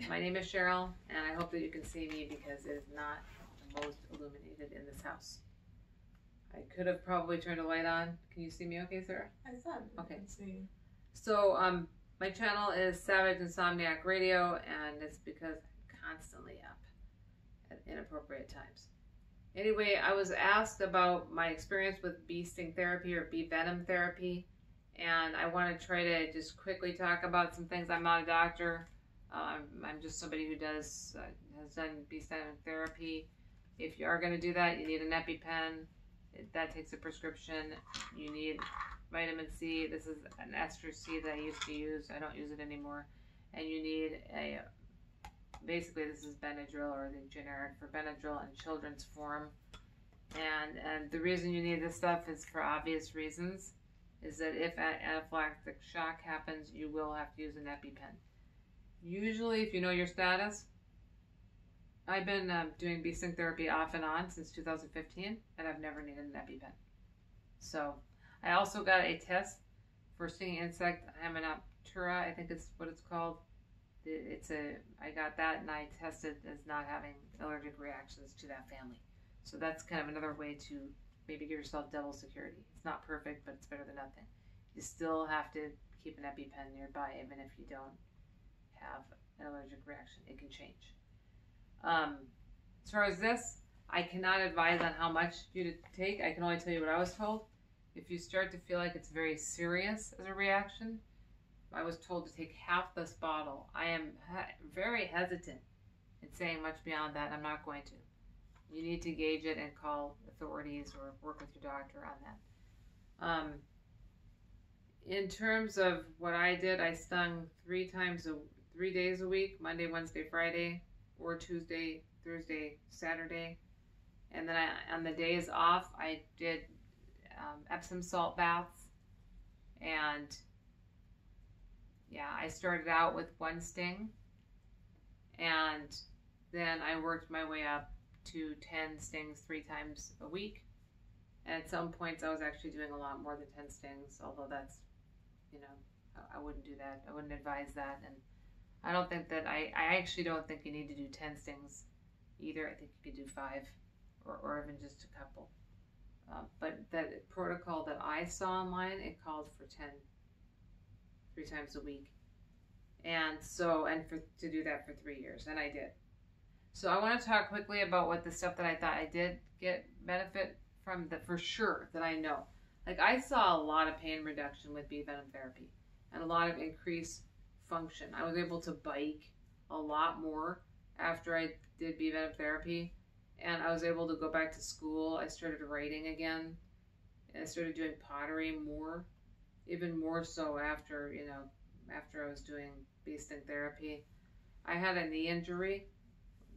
My name is Cheryl, and I hope that you can see me because it is not the most illuminated in this house. I could have probably turned a light on. Can you see me okay, Sarah? I said. Okay. Let's see. So, my channel is Savage Insomniac Radio, and it's because I'm constantly up at inappropriate times. Anyway, I was asked about my experience with bee sting therapy or bee venom therapy, and I want to try to just quickly talk about some things. I'm not a doctor. I'm just somebody who has done bee sting therapy. If you are going to do that, you need an EpiPen. That takes a prescription. You need vitamin C. This is an ester C that I used to use. I don't use it anymore. And you need basically this is Benadryl, or the generic for Benadryl in children's form. And the reason you need this stuff is for obvious reasons. Is that if anaphylactic shock happens, you will have to use an EpiPen. Usually, if you know your status, I've been doing bee sting therapy off and on since 2015, and I've never needed an EpiPen. So, I also got a test for stinging insect Hymenoptera, I think it's what it's called. I got that, and I tested as not having allergic reactions to that family. So that's kind of another way to maybe give yourself double security. It's not perfect, but it's better than nothing. You still have to keep an EpiPen nearby, even if you don't have an allergic reaction. It can change. As far as this, I cannot advise on how much you to take. I can only tell you what I was told. If you start to feel like it's very serious as a reaction, I was told to take half this bottle. I am very hesitant in saying much beyond that. I'm not going to. You need to gauge it and call authorities or work with your doctor on that. In terms of what I did, I stung 3 days a week, Monday, Wednesday, Friday, or Tuesday, Thursday, Saturday. And then on the days off, I did Epsom salt baths. And yeah, I started out with 1 sting. And then I worked my way up to 10 stings 3 times a week. And at some points, I was actually doing a lot more than 10 stings, although that's, I wouldn't do that. I wouldn't advise that. And I don't think that, I actually don't think you need to do 10 stings either. I think you could do 5 or even just a couple. But that protocol that I saw online, it called for 10, 3 times a week. And so, to do that for 3 years, and I did. So I want to talk quickly about what the stuff that I thought I did get benefit from, for sure, that I know. Like, I saw a lot of pain reduction with bee venom therapy and a lot of increased function. I was able to bike a lot more after I did bee venom therapy, and I was able to go back to school. I started writing again, and I started doing pottery more, even more so after I was doing bee sting therapy. I had a knee injury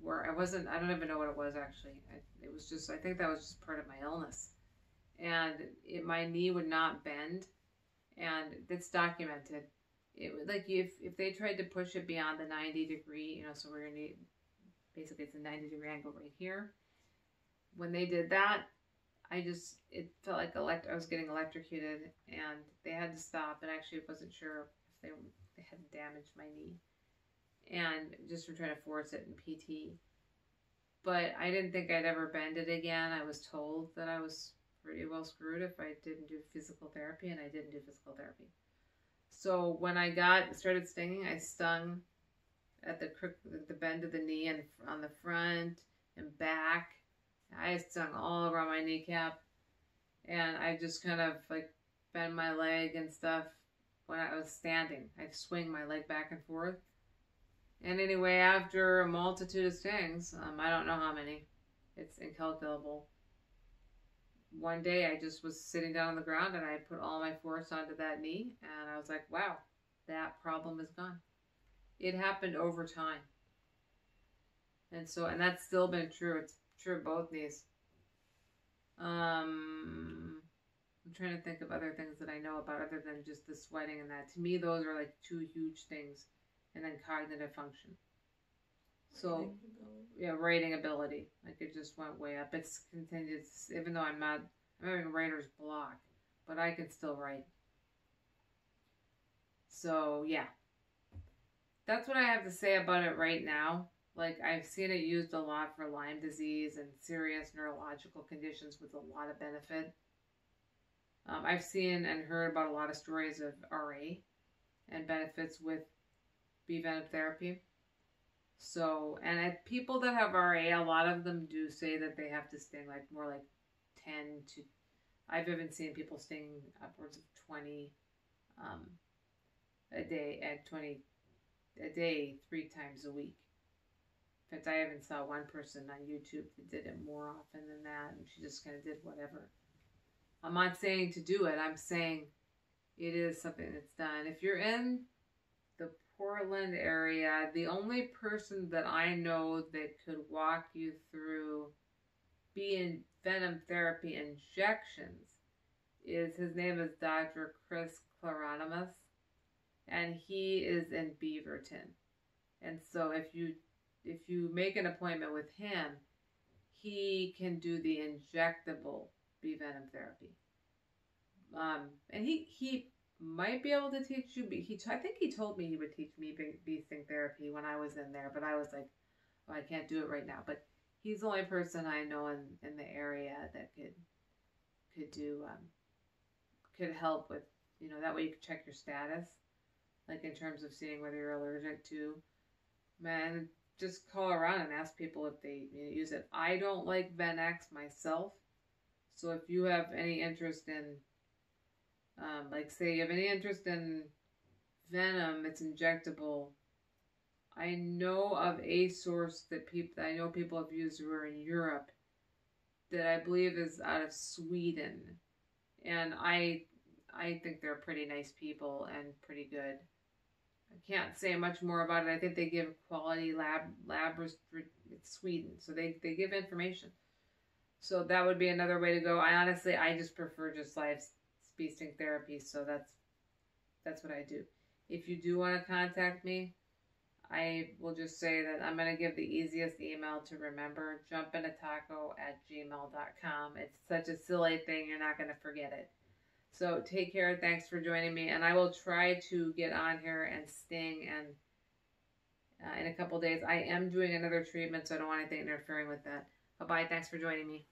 where I don't even know what it was actually. I think that was just part of my illness. And my knee would not bend, and it's documented. It was like if they tried to push it beyond the 90-degree, so where your knee, basically it's a 90-degree angle right here. When they did that, it felt like I was getting electrocuted, and they had to stop. And actually, I wasn't sure if they had damaged my knee, and just for trying to force it in PT. But I didn't think I'd ever bend it again. I was told that I was pretty well screwed if I didn't do physical therapy, and I didn't do physical therapy. So when I started stinging, I stung at the bend of the knee and on the front and back. I stung all around my kneecap, and I just kind of like bend my leg and stuff when I was standing. I'd swing my leg back and forth. And anyway, after a multitude of stings, I don't know how many, it's incalculable. One day I just was sitting down on the ground, and I put all my force onto that knee, and I was like, wow, that problem is gone. It happened over time. And that's still been true. It's true of both knees. I'm trying to think of other things that I know about other than just the sweating and that. To me, those are like 2 huge things. And then cognitive function. So, writing ability. Like, it just went way up. It's continued, even though I'm having writer's block, but I can still write. So, yeah. that's what I have to say about it right now. Like, I've seen it used a lot for Lyme disease and serious neurological conditions with a lot of benefit. I've seen and heard about a lot of stories of RA and benefits with bee venom therapy. So, and people that have RA, a lot of them do say that they have to sting like more like 10 to, I've even seen people sting upwards of 20 um, a day, at 20 a day, 3 times a week. In fact, I even saw one person on YouTube that did it more often than that, and she just kind of did whatever. I'm not saying to do it. I'm saying it is something that's done. If you're in the Portland area, the only person that I know that could walk you through bee venom therapy injections is, his name is Dr. Chris Claronimus, and he is in Beaverton. And so if you make an appointment with him, he can do the injectable bee venom therapy. And he might be able to teach you. I think he told me he would teach me bee sting therapy when I was in there, but I was like, oh, I can't do it right now. But he's the only person I know in the area that could do could help with, that way you could check your status, like in terms of seeing whether you're allergic to. Man, just call around and ask people if they use it. I don't like Venex myself, so if you have any interest in, like say you have any interest in venom, it's injectable. I know of a source that I know people have used who are in Europe, that I believe is out of Sweden, and I think they're pretty nice people and pretty good. I can't say much more about it. I think they give quality it's Sweden, so they give information. So that would be another way to go. I just prefer just live bee sting therapy, so that's what I do. If you do want to contact me, I will just say that I'm going to give the easiest email to remember, jumpinataco@gmail.com. It's such a silly thing, you're not going to forget it. So take care. Thanks for joining me. And I will try to get on here and sting and in a couple days. I am doing another treatment, so I don't want anything interfering with that. Bye-bye. Thanks for joining me.